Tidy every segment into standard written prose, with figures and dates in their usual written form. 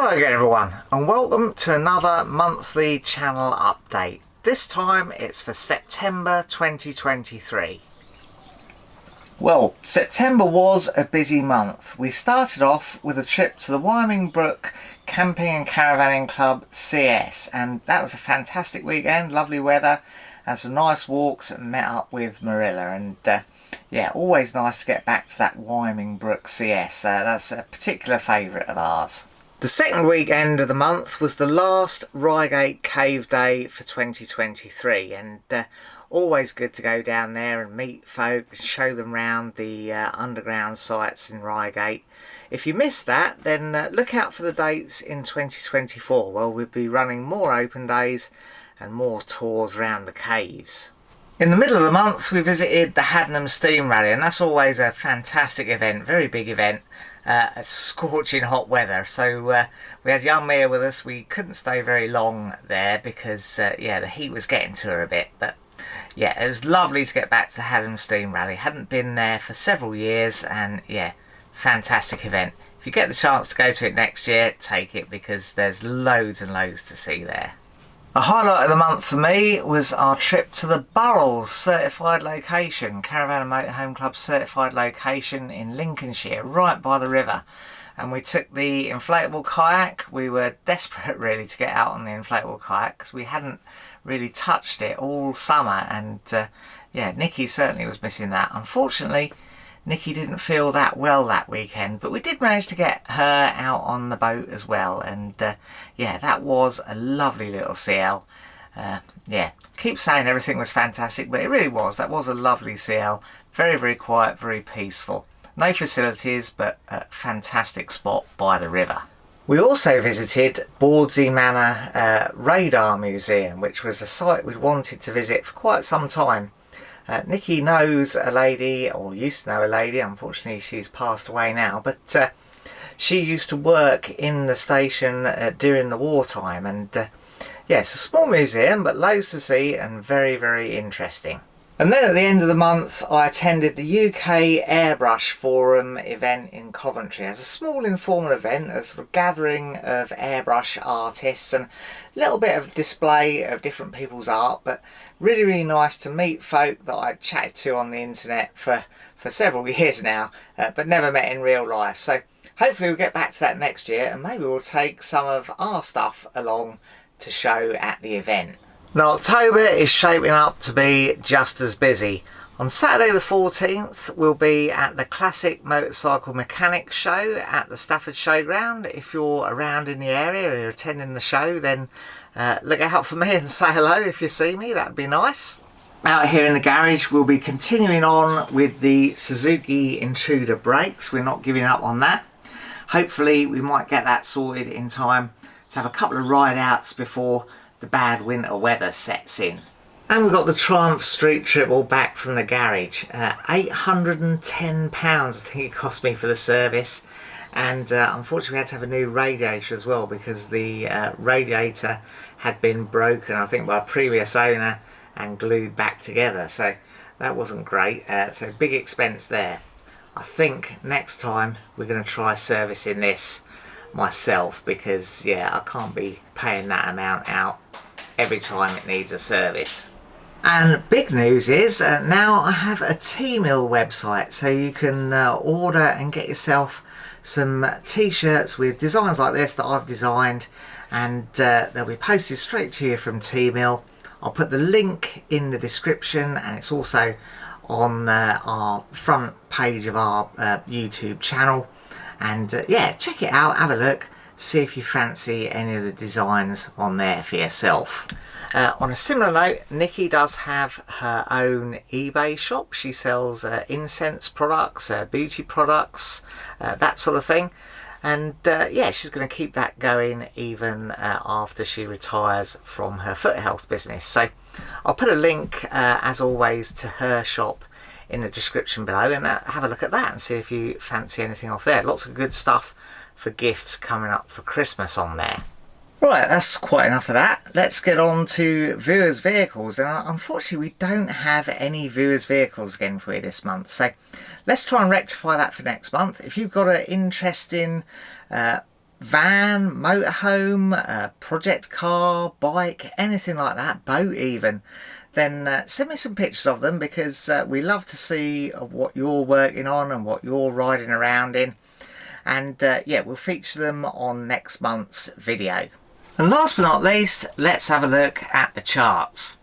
Hello again everyone, and welcome to another monthly channel update. This time it's for September 2023. Well, September was a busy month. We started off with a trip to the Wyoming Brook Camping and Caravanning Club CS, and that was a fantastic weekend, lovely weather and some nice walks, and met up with Marilla, and yeah, always nice to get back to that Wyoming Brook CS. That's a particular favourite of ours. The second weekend of the month was the last Reigate Cave Day for 2023, and always good to go down there and meet folk and show them round the underground sites in Reigate. If you missed that, then look out for the dates in 2024. Well, we'll be running more open days and more tours around the caves. In the middle of the month we visited the Hampton Steam Rally, and that's always a fantastic event, very big event. Scorching hot weather, so we had young Mia with us. We couldn't stay very long there because yeah, the heat was getting to her a bit, but yeah, it was lovely to get back to the Hampton Steam Rally. Hadn't been there for several years, and yeah, fantastic event. If you get the chance to go to it next year, take it, because there's loads and loads to see there. The highlight of the month for me was our trip to the Burrells certified location, Caravan and Motorhome Club certified location in Lincolnshire, right by the river. And we took the inflatable kayak. We were desperate really to get out on the inflatable kayak because we hadn't really touched it all summer, and yeah, Nikki certainly was missing that. Unfortunately, Nikki didn't feel that well that weekend, but we did manage to get her out on the boat as well, and yeah, that was a lovely little CL. Yeah, keep saying everything was fantastic, but it really was. That was a lovely CL. Very, very quiet, very peaceful. No facilities, but a fantastic spot by the river. We also visited Bordy Manor Radar Museum, which was a site we'd wanted to visit for quite some time. Nikki knows a lady, or used to know a lady, unfortunately she's passed away now, but she used to work in the station during the wartime, and yeah, it's a small museum but loads to see and very, very interesting. And then at the end of the month I attended the UK Airbrush Forum event in Coventry as a small informal event, a sort of gathering of airbrush artists and a little bit of display of different people's art, but really, really nice to meet folk that I'd chatted to on the internet for several years now, but never met in real life. So hopefully we'll get back to that next year, and maybe we'll take some of our stuff along to show at the event. Now, October is shaping up to be just as busy. On Saturday the 14th we'll be at the Classic Motorcycle Mechanics Show at the Stafford Showground. If you're around in the area or you're attending the show, then look out for me and say hello if you see me, that'd be nice. Out here in the garage we'll be continuing on with the Suzuki Intruder brakes. We're not giving up on that. Hopefully we might get that sorted in time to have a couple of ride outs before the bad winter weather sets in. And we've got the Triumph Street Triple back from the garage. £810 I think it cost me for the service, and unfortunately we had to have a new radiator as well because the radiator had been broken, I think, by a previous owner and glued back together, so that wasn't great. So big expense there. I think next time we're going to try servicing this myself, because yeah, I can't be paying that amount out every time it needs a service. And big news is now I have a Teemill website, so you can order and get yourself some t-shirts with designs like this that I've designed, and they'll be posted straight to you from Teemill. I'll put the link in the description, and it's also on our front page of our YouTube channel, and yeah, check it out, have a look, see if you fancy any of the designs on there for yourself. On a similar note, Nikki does have her own eBay shop. She sells incense products, beauty products, that sort of thing, and yeah, she's going to keep that going even after she retires from her foot health business. So I'll put a link as always to her shop in the description below, and have a look at that and see if you fancy anything off there. Lots of good stuff for gifts coming up for Christmas on there. Right, that's quite enough of that. Let's get on to viewers' vehicles, and unfortunately we don't have any viewers' vehicles again for you this month, so let's try and rectify that for next month. If you've got an interesting van, motorhome, project car, bike, anything like that, boat even, then send me some pictures of them, because we love to see what you're working on and what you're riding around in. And yeah, we'll feature them on next month's video. And last but not least, let's have a look at the charts.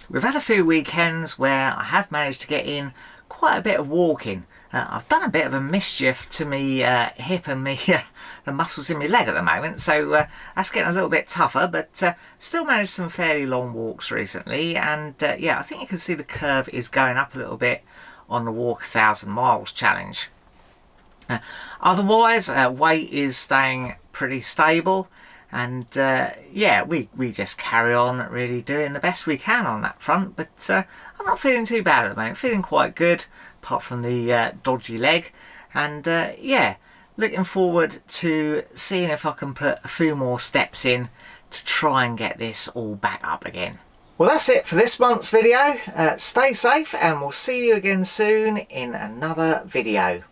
We've had a few weekends where I have managed to get in quite a bit of walking. I've done a bit of a mischief to me hip and me the muscles in my leg at the moment, so that's getting a little bit tougher, but still managed some fairly long walks recently. And yeah, I think you can see the curve is going up a little bit on the Walk 1,000 Miles challenge. Otherwise, weight is staying pretty stable, and yeah, we just carry on really doing the best we can on that front. But I'm not feeling too bad at the moment, feeling quite good, apart from the dodgy leg. And yeah, looking forward to seeing if I can put a few more steps in to try and get this all back up again. Well, that's it for this month's video. Stay safe, and we'll see you again soon in another video.